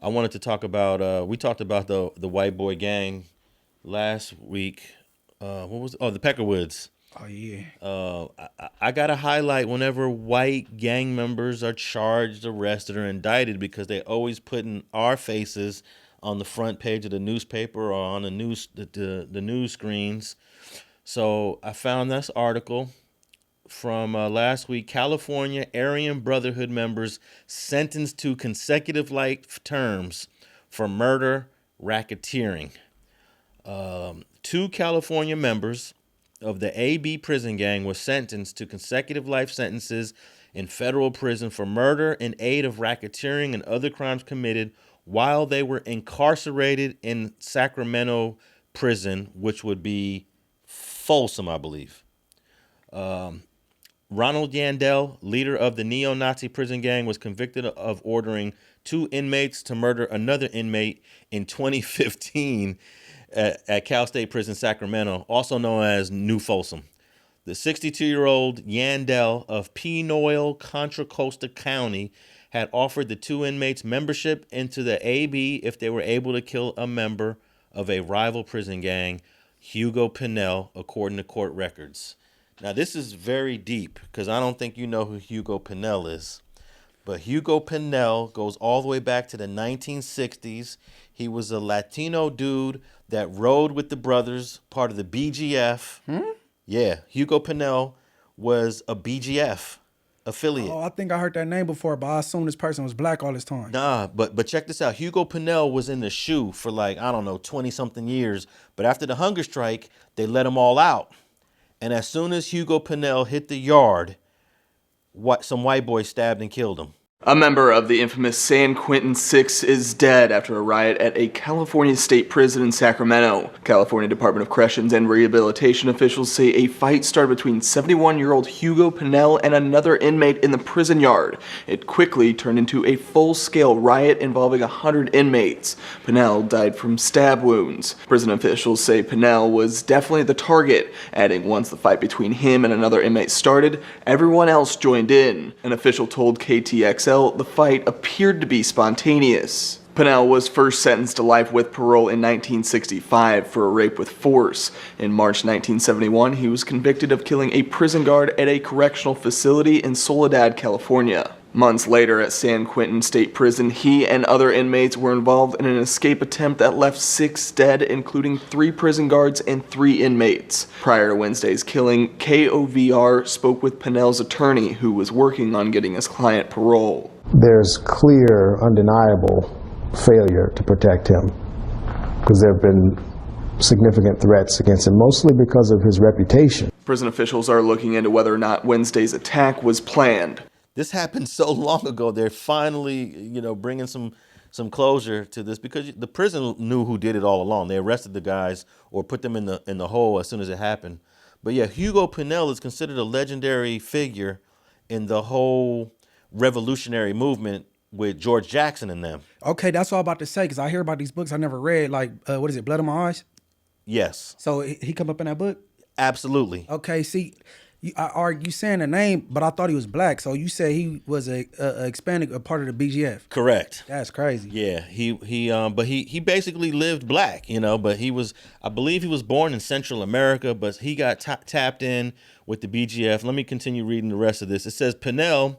I wanted to talk about. We talked about the white boy gang last week. What was? Oh, the Peckerwoods. Oh yeah. I got to highlight whenever white gang members are charged, arrested, or indicted because they always putting our faces on the front page of the newspaper or on the news screens. So I found this article from last week. California Aryan Brotherhood members sentenced to consecutive life terms for murder racketeering. Two California members of the AB prison gang were sentenced to consecutive life sentences in federal prison for murder in aid of racketeering and other crimes committed while they were incarcerated in Sacramento prison, which would be Folsom, I believe. Ronald Yandel, leader of the neo-Nazi prison gang, was convicted of ordering two inmates to murder another inmate in 2015 at Cal State Prison, Sacramento, also known as New Folsom. The 62-year-old Yandel of Penoil, Contra Costa County, had offered the two inmates membership into the AB if they were able to kill a member of a rival prison gang, Hugo Pinell, according to court records. Now, this is very deep because I don't think you know who Hugo Pinell is. But Hugo Pinell goes all the way back to the 1960s. He was a Latino dude that rode with the brothers, part of the BGF. Yeah, Hugo Pinell was a BGF affiliate. Oh, I think I heard that name before, but I assumed this person was black all this time. Nah, but check this out. Hugo Pinell was in the SHU for like, I don't know, 20-something years. But after the hunger strike, they let them all out. And as soon as Hugo Pinell hit the yard, some white boy stabbed and killed him. A member of the infamous San Quentin Six is dead after a riot at a California state prison in Sacramento. California Department of Corrections and Rehabilitation officials say a fight started between 71-year-old Hugo Pinell and another inmate in the prison yard. It quickly turned into a full-scale riot involving 100 inmates. Pinell died from stab wounds. Prison officials say Pinell was definitely the target, adding once the fight between him and another inmate started, everyone else joined in. An official told KTXL the fight appeared to be spontaneous. Pinell was first sentenced to life with parole in 1965 for a rape with force. In March 1971, he was convicted of killing a prison guard at a correctional facility in Soledad, California. Months later at San Quentin State Prison, he and other inmates were involved in an escape attempt that left 6 dead, including 3 prison guards and 3 inmates. Prior to Wednesday's killing, KOVR spoke with Pinell's attorney, who was working on getting his client parole. There's clear, undeniable failure to protect him because there have been significant threats against him, mostly because of his reputation. Prison officials are looking into whether or not Wednesday's attack was planned. This happened so long ago. They're finally, bringing some closure to this because the prison knew who did it all along. They arrested the guys or put them in the hole as soon as it happened. But yeah, Hugo Pinell is considered a legendary figure in the whole revolutionary movement with George Jackson and them. Okay, that's what I'm about to say because I hear about these books I never read. Like, what is it, Blood in My Eyes? Yes. So he come up in that book? Absolutely. Okay, see, you saying the name, but I thought he was black. So you said he was a expanded part of the BGF. Correct. That's crazy. Yeah, but he basically lived black, but I believe he was born in Central America, but he got tapped in with the BGF. Let me continue reading the rest of this. It says Pinell,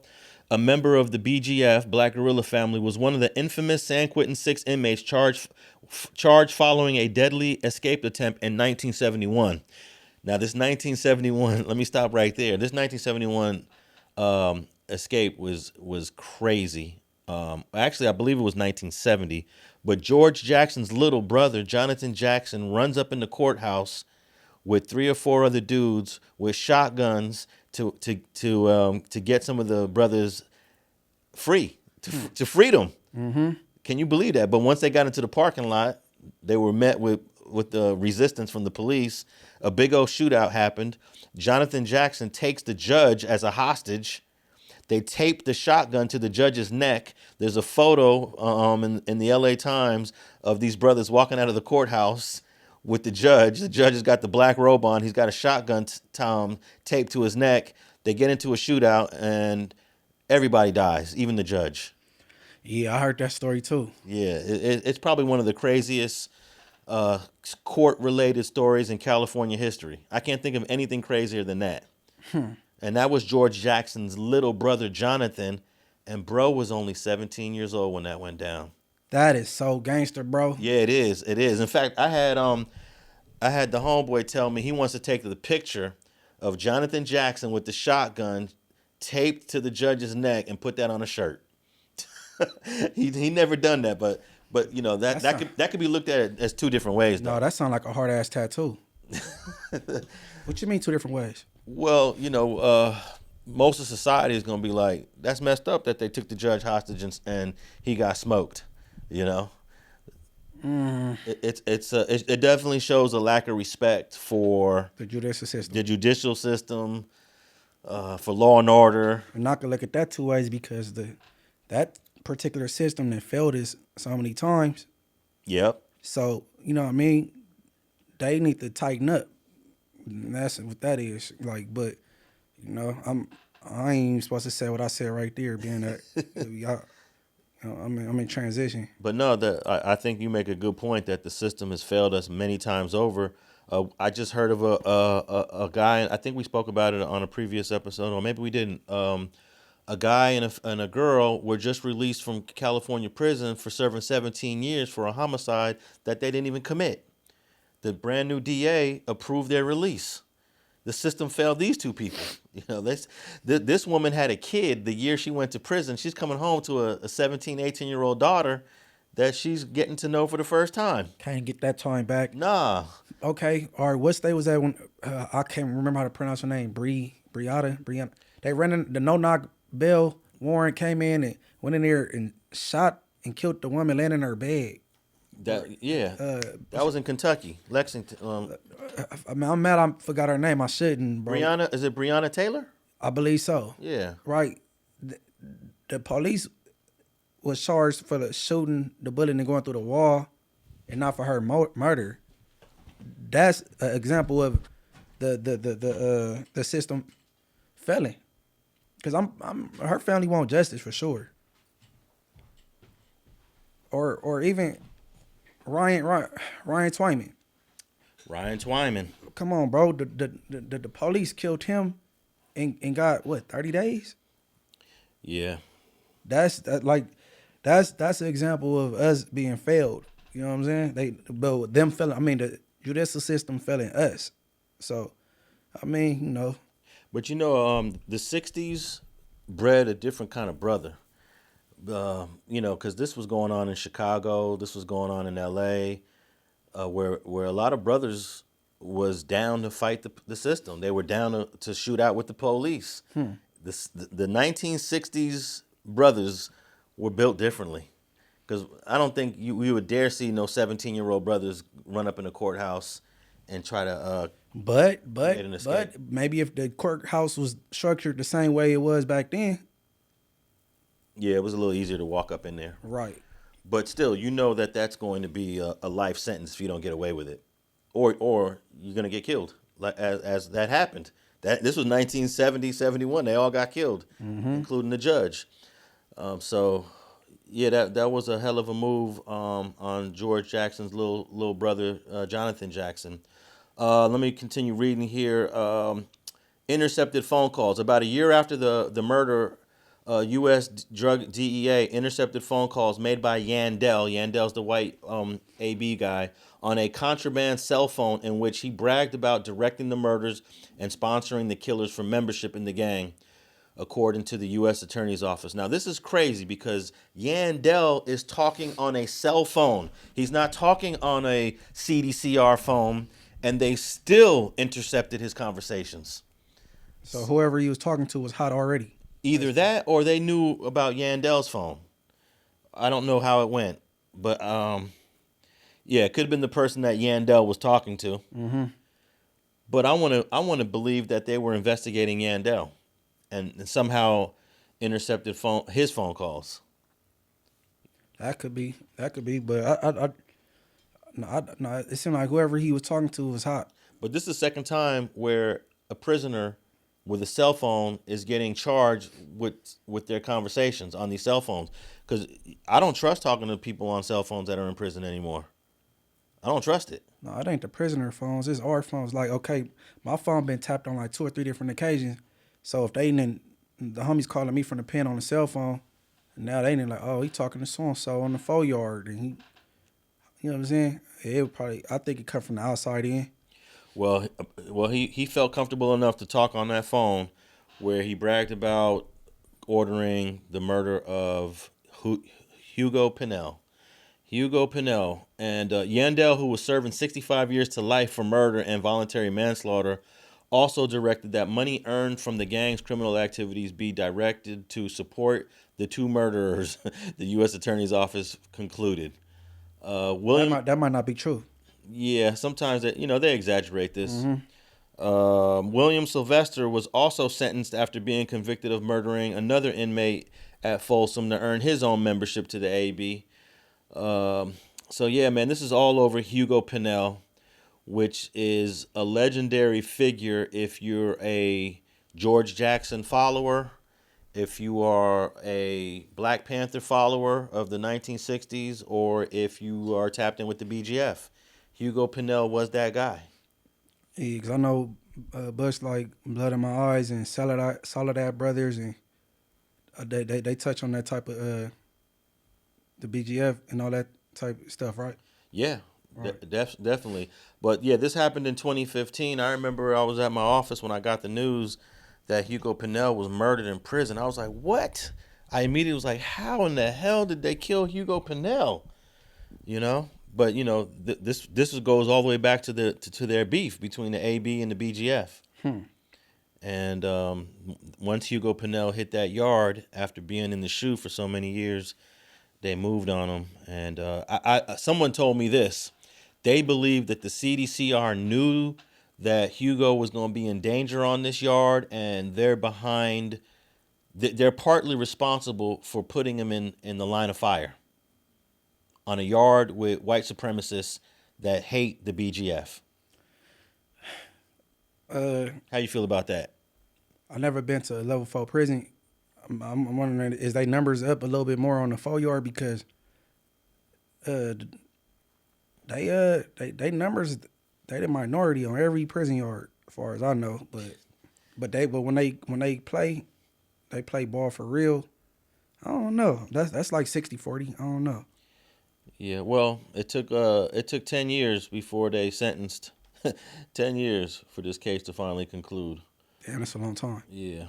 a member of the BGF, Black Guerrilla family, was one of the infamous San Quentin Six inmates charged following a deadly escape attempt in 1971. Now, this 1971, let me stop right there. This 1971 escape was crazy. Actually, I believe it was 1970. But George Jackson's little brother, Jonathan Jackson, runs up in the courthouse with 3 or 4 other dudes with shotguns to get some of the brothers free, to freedom. Mm-hmm. Can you believe that? But once they got into the parking lot, they were met with the resistance from the police. A big old shootout happened. Jonathan Jackson takes the judge as a hostage. They taped the shotgun to the judge's neck. There's a photo in the LA Times of these brothers walking out of the courthouse with the judge. The judge has got the black robe on. He's got a shotgun taped to his neck. They get into a shootout and everybody dies, even the judge. Yeah, I heard that story too. Yeah, it's probably one of the craziest court-related stories in California history. I can't think of anything crazier than that. And that was George Jackson's little brother, Jonathan, and bro was only 17 years old when that went down. That is so gangster, bro. Yeah, it is. It is. In fact, I had the homeboy tell me he wants to take the picture of Jonathan Jackson with the shotgun taped to the judge's neck and put that on a shirt. he never done that, but you know that could be looked at as two different ways. Though. No, that sounds like a hard ass tattoo. What you mean two different ways? Well, you know, most of society is gonna be like, that's messed up that they took the judge hostage and he got smoked. You know, it definitely shows a lack of respect for The judicial system. the judicial system, for law and order. And not gonna look at that two ways because that particular system that failed us so many times. Yep. So, you know what I mean? They need to tighten up. And that's what that is. Like, but, you know, I ain't even supposed to say what I said right there, being that y'all, you know, I'm in transition. But no, I think you make a good point that the system has failed us many times over. I just heard of a guy, I think we spoke about it on a previous episode, or maybe we didn't. A guy and a girl were just released from California prison for serving 17 years for a homicide that they didn't even commit. The brand new DA approved their release. The system failed these two people. You know, this woman had a kid the year she went to prison. She's coming home to a 17, 18-year-old daughter that she's getting to know for the first time. Can't get that time back. Nah. Okay, all right, what state was that when, I can't remember how to pronounce her name, Brianna. They ran in, the no-knock bell warrant came in and went in there and shot and killed the woman laying in her bed. That was in Kentucky, Lexington. I mean, I'm mad I forgot her name. I shouldn't, bro. Is it Breonna Taylor? I believe so. Yeah. Right. The police was charged for the shooting the bullet and going through the wall and not for her murder. That's an example of the system failing. Because her family want justice for sure. Or even Ryan Twyman. Ryan Twyman. Come on, bro. The police killed him and got what, 30 days? Yeah. That's an example of us being failed. You know what I'm saying? Them failing. I mean, the judicial system failing us. So, I mean, you know. But you know, the 60s bred a different kind of brother. You know, because this was going on in Chicago, this was going on in LA, where a lot of brothers was down to fight the system. They were down to shoot out with the police. The 1960s brothers were built differently. Because I don't think we would dare see no 17-year-old brothers run up in a courthouse and try to But escape. maybe if the courthouse was structured the same way it was back then. Yeah, it was a little easier to walk up in there. Right. But still, you know that's going to be a life sentence if you don't get away with it. Or you're going to get killed, like as that happened. This was 1970, 71. They all got killed, including the judge. So, yeah, that was a hell of a move on George Jackson's little brother, Jonathan Jackson. Let me continue reading here. Intercepted phone calls. About a year after the murder, U.S. Drug DEA intercepted phone calls made by Yandel. Yandel's the white AB guy, on a contraband cell phone in which he bragged about directing the murders and sponsoring the killers for membership in the gang, according to the U.S. Attorney's Office. Now, this is crazy because Yandel is talking on a cell phone. He's not talking on a CDCR phone, and they still intercepted his conversations. So whoever he was talking to was hot already. Either that or they knew about Yandel's phone. I don't know how it went, but yeah, it could have been the person that Yandel was talking to. Mm-hmm. But I want to believe that they were investigating Yandel, and somehow intercepted his phone calls. That could be, but no, it seemed like whoever he was talking to was hot. But this is the second time where a prisoner with a cell phone is getting charged with their conversations on these cell phones. Because I don't trust talking to people on cell phones that are in prison anymore. I don't trust it. No, it ain't the prisoner phones. It's our phones. Like, okay, my phone been tapped on like 2 or 3 different occasions. So if they didn't, the homies calling me from the pen on the cell phone, and now they didn't like, oh, he talking to so-and-so on the 4-yard. And he, you know what I'm saying? It would probably, I think it come from the outside in. Well, he felt comfortable enough to talk on that phone where he bragged about ordering the murder of Hugo Pinell. Hugo Pinell and Yandel, who was serving 65 years to life for murder and voluntary manslaughter, also directed that money earned from the gang's criminal activities be directed to support the 2 murderers, the U.S. Attorney's Office concluded. William, That might not be true. yeah, sometimes they exaggerate this. William Sylvester was also sentenced after being convicted of murdering another inmate at Folsom to earn his own membership to the AB. So yeah, man, this is all over Hugo Pinell, which is a legendary figure if you're a George Jackson follower, if you are a Black Panther follower of the 1960s, or if you are tapped in with the BGF. Hugo Pinell was that guy. Yeah, because I know Bush like Blood in My Eyes and Soledad Brothers, and they touch on that type of the BGF and all that type of stuff, right? Yeah, Right. definitely. But yeah, this happened in 2015. I remember I was at my office when I got the news that Hugo Pinell was murdered in prison. I was like, what? I immediately was like, how in the hell did they kill Hugo Pinell? You know? But this goes all the way back to their beef between the AB and the BGF. And once Hugo Pinell hit that yard after being in the shoe for so many years, they moved on him. And someone told me this. They believed that the CDCR knew that Hugo was going to be in danger on this yard, and they're partly responsible for putting him in the line of fire on a yard with white supremacists that hate the BGF. How you feel about that? I never been to a level 4 prison. I'm wondering, is they numbers up a little bit more on the 4-yard because they numbers, they the minority on every prison yard as far as I know. But when they play ball for real. I don't know. That's like 60-40. I don't know. Yeah, well, it took 10 years before they sentenced 10 years for this case to finally conclude. Damn, that's a long time. Yeah.